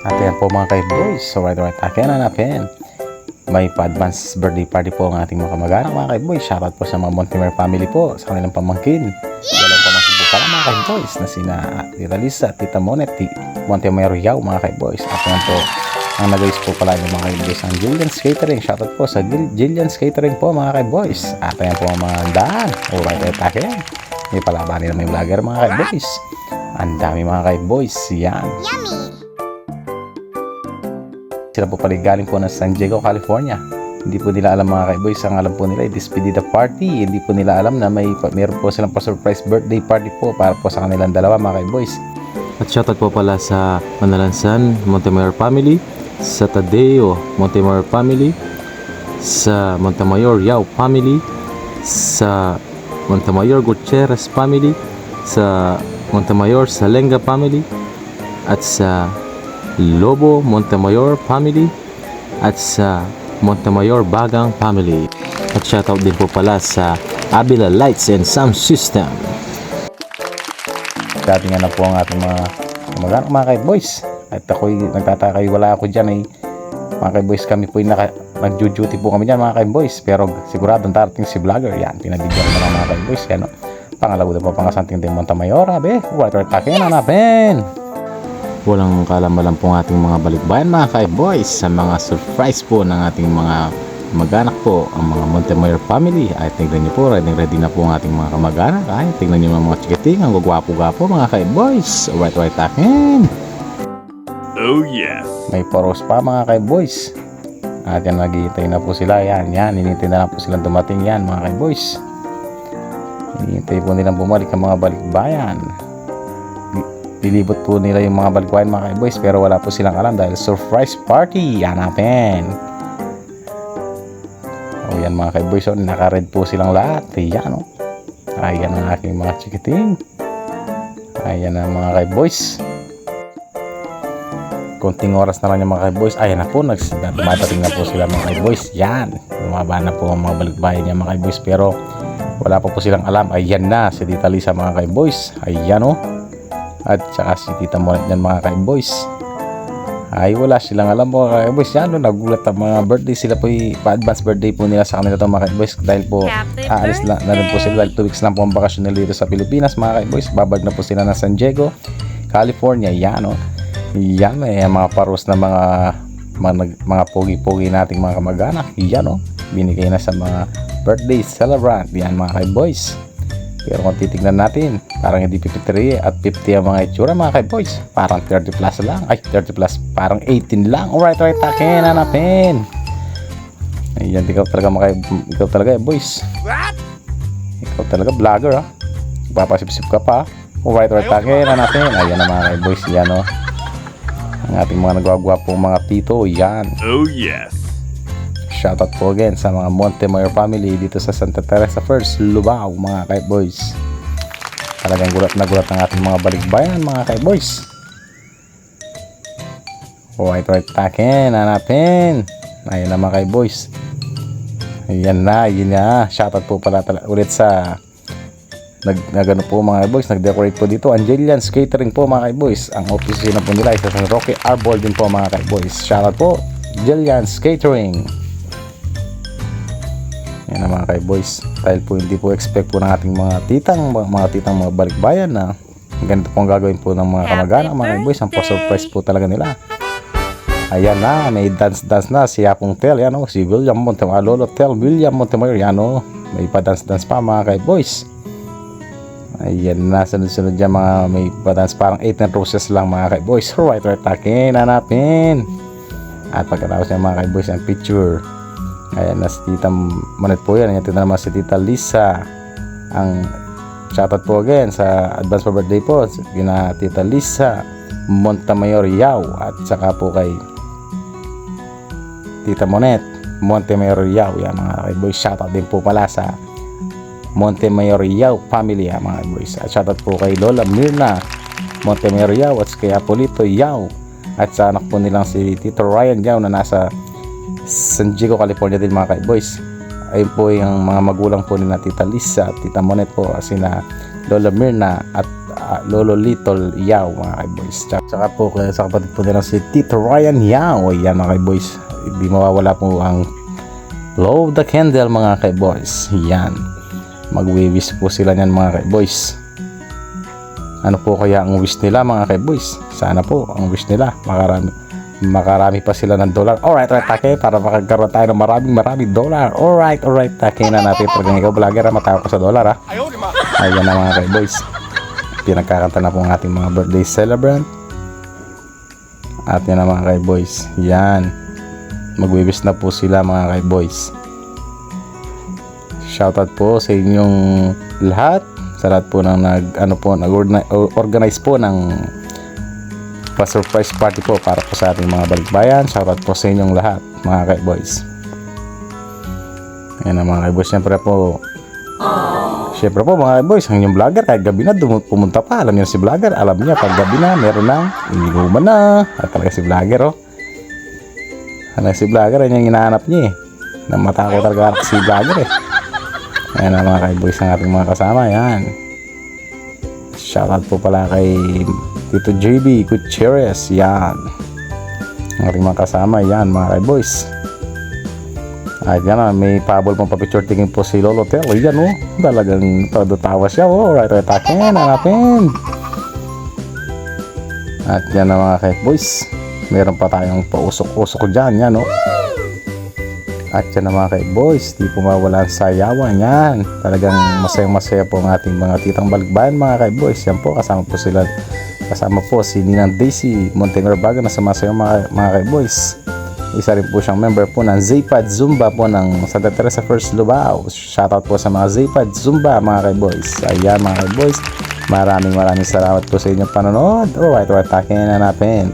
At yan po mga kaiboys. So right, akin hanapin. May pa-advance birthday party po ang ating mga kamag-anak mga kaiboys. Shoutout po sa mga Montemer family po, sa kanilang pamangkin. Dalawang pamangkin po pala mga kaiboys na sina Tita Lisa, Tita Monet, Montemer Yao mga kaiboys. At yan po ang nag-ayos po pala ng mga kaiboys ang Jillian's Catering. Shoutout po sa Jillian's Catering po mga kaiboys. At yan po ang mga daan. Alright, akin. May palabanin na may vlogger mga kaiboys. Ang dami mga kaiboys. Yan. Yummy! Sila po pala galing po ng San Diego, California. Hindi po nila alam mga kaiboys. Ang alam po nila ay despedida party. Hindi po nila alam na meron po silang pa-surprise birthday party po para po sa kanilang dalawa mga kaiboys. At shoutout po pala sa Manalansan Montemayor family, sa Tadeo Montemayor family, sa Montemayor Yao family, sa Montemayor Gutierrez family, sa Montemayor Salenga family, at sa Lobo Montemayor family, at sa Montemayor Bagang family. At shoutout din po pala sa Abila Lights and Sound System. Dati nga na po ang ating mga mga kaiboys. At ako'y nagtataka, wala ako dyan eh. Mga kaiboys, kami po nag-duty po kami dyan mga kaiboys. Pero siguradong darating si vlogger. Yan, pinabigyan na lang mga kaiboys. Yan, no? Pangalawa po pangasanting din Montemayor. Abe, water takin hanapin. Walang kalamalan po ang ating mga balikbayan mga kaiboys sa mga surprise po ng ating mga mag-anak po, ang mga Montemayor family. Ay tignan nyo po, ready na po ang ating mga kamag-anak. Ay tignan nyo mga chikiting, ang gugwapo-gwapo mga kaiboys. Right takin. Oh yes. May poros pa mga kaiboys. At yan, naghihintay na po sila. Yan, hinihintay na lang po silang dumating yan mga kaiboys. Hinihintay po nilang bumalik ang mga balikbayan. Lilibot po nila yung mga balikbayan mga kaiboys, pero wala po silang alam dahil surprise party. Yan natin. O yan mga kaiboys, naka-red po silang lahat. Ayan o. Ayan ang aking mga chikiting. Ayan ang mga kaiboys. Konting oras na lang yung mga kaiboys. Ayan na po, dumadating na po sila mga kaiboys. Yan, bumaba na po ang mga balikbayan niya mga kaiboys, pero wala pa po silang alam. Ayan na, si Tita Lisa mga kaiboys. Ayan o. At saka si Tita Monet yan mga kaiboys. Ay wala silang alam mga kaiboys. Yan o, nagulat ang mga birthday. Sila po pa-advance birthday po nila sa kanila ito mga kaiboys. Dahil po aalis na rin po sila. Dahil 2 weeks lang po ang bakasyon nila dito sa Pilipinas mga kaiboys. Babalik na po sila ng San Diego, California. Yan o. Yan, may mga paros na mga pogi-pogi nating mga kamag-anak. Yan o, binigay na sa mga birthday celebrant. Yan mga kaiboys. Pero kung titignan natin, parang hindi 53 at 50 ang mga itsura mga kaiboys. Parang 30 plus lang. Ay, 30 plus, parang 18 lang. Alright, takin, hanapin. Ayan, ikaw talaga boys. What? Ikaw talaga vlogger ha. Papasip-sip ka pa. Alright, takin, hanapin. Ayan na mga kaiboys. Yan o. Ang ating mga nagwagwapong mga tito. Yan. Oh yes. Shoutout po again sa mga Montemayor family dito sa Santa Teresa First, Lubao mga kaiboys. Talagang gulat na gulat ang ating mga balikbayan mga kaiboys. Right takin, hanapin. Ayun na mga kaiboys. Ayan na, yun na. Shoutout po pala ulit sa nagano po mga kaiboys, nag-decorate po dito ang Jillian's Catering po mga kaiboys. Ang opisina po nila ay sa San Roque Arbor din po mga kaiboys. Shoutout po Jillian's Catering. Yan na mga kaiboys. Dahil po hindi po expect po ng ating mga titang mga balikbayan na ganito po ang gagawin po ng mga kamag-anak mga kaiboys. Ang pa-surprise po talaga nila. Ayan na, may dance na si Apong Tel. Yan o, si William Montemayor, Lolo Tel William Montemayor. Yan o, may pa-dance pa mga kaiboys. Ayan na, sunod-sunod dyan mga may pa-dance, parang 8 roses lang mga kaiboys. Right takin, hanapin. At pagkatapos niya mga kaiboys ang picture. Ayan na si Tita Monet po yan. Ayan naman si Tita Lisa. Ang shoutout po again sa advance for birthday po kina Tita Lisa Montemayor Yao. At saka po kay Tita Monet Montemayor Yao. Yan mga kaiboys. Shoutout din po pala sa Montemayor Yao family mga kaiboys. At shoutout po kay Lola Mirna Montemayor Yao at kay Apolito Yao. At sa anak po nilang si Tito Ryan Yao na nasa San Diego, California din mga kaiboys. Ayun po yung mga magulang po ni na Tita Lisa at Tita Monet po, sina Lola Mirna at Lolo Little Yao mga kaiboys. Tsaka po sa kapatid po nila si Tito Ryan Yao. Ayan mga kaiboys. Hindi mawawala po ang Blow the Candle mga kaiboys. Yan. Magwi-wish po sila niyan mga kaiboys. Ano po kaya ang wish nila mga kaiboys? Sana po ang wish nila makarami pa sila ng dollar. Alright, take para makagkaroon tayo ng maraming dollar. Alright, take na natin. Talagang ikaw vlogger matawag ko sa dollar ha. Ayan na mga kaiboys. Pinagkakanta na po ang ating mga birthday celebrant. At yan na mga kaiboys. Yan. Magwi-wish na po sila mga kaiboys. Shoutout po sa inyong lahat. Sa lahat po ng nag-organize po ng pa-surprise party po para po sa ating mga balikbayan. Shoutout po sa inyong lahat mga kaiboys. Ayan na mga kaiboys. Siyempre po mga kaiboys, ang inyong vlogger kahit gabi na pumunta pa. Alam niyo si vlogger, alam niya pag gabi na meron ng ininuman na. At talaga si vlogger si vlogger, yan yung hinahanap niya namata ko talaga si vlogger Ayan na mga kaiboys ang ating mga kasama. Yan. Shoutout po pala kay Tito JB Gutierrez. Yan. Ang ating mga kasama. Yan mga kaiboys. At yan na. May pabol pang papicture taking po si Lolo Tel. Yan talagang todo-tawa siya. Alright, takin. Hanapin. At yan na mga kaiboys. Meron pa tayong pausok-usok dyan. Yan At yan na mga kaiboys, di po mawala ang sayawan yan. Talagang masaya-masaya po ang ating mga titang balikbayan mga kaiboys. Yan po, kasama po sila. Kasama po si Ninang Daisy Montenegro Baga na sumasayaw mga kaiboys. Isa rin po siyang member po ng Zaypad Zumba po ng Santa Teresa First Lubao. Shoutout po sa mga Zaypad Zumba mga kaiboys. Ayan mga kaiboys, maraming salamat po sa inyong panonood. Alright, takin na natin.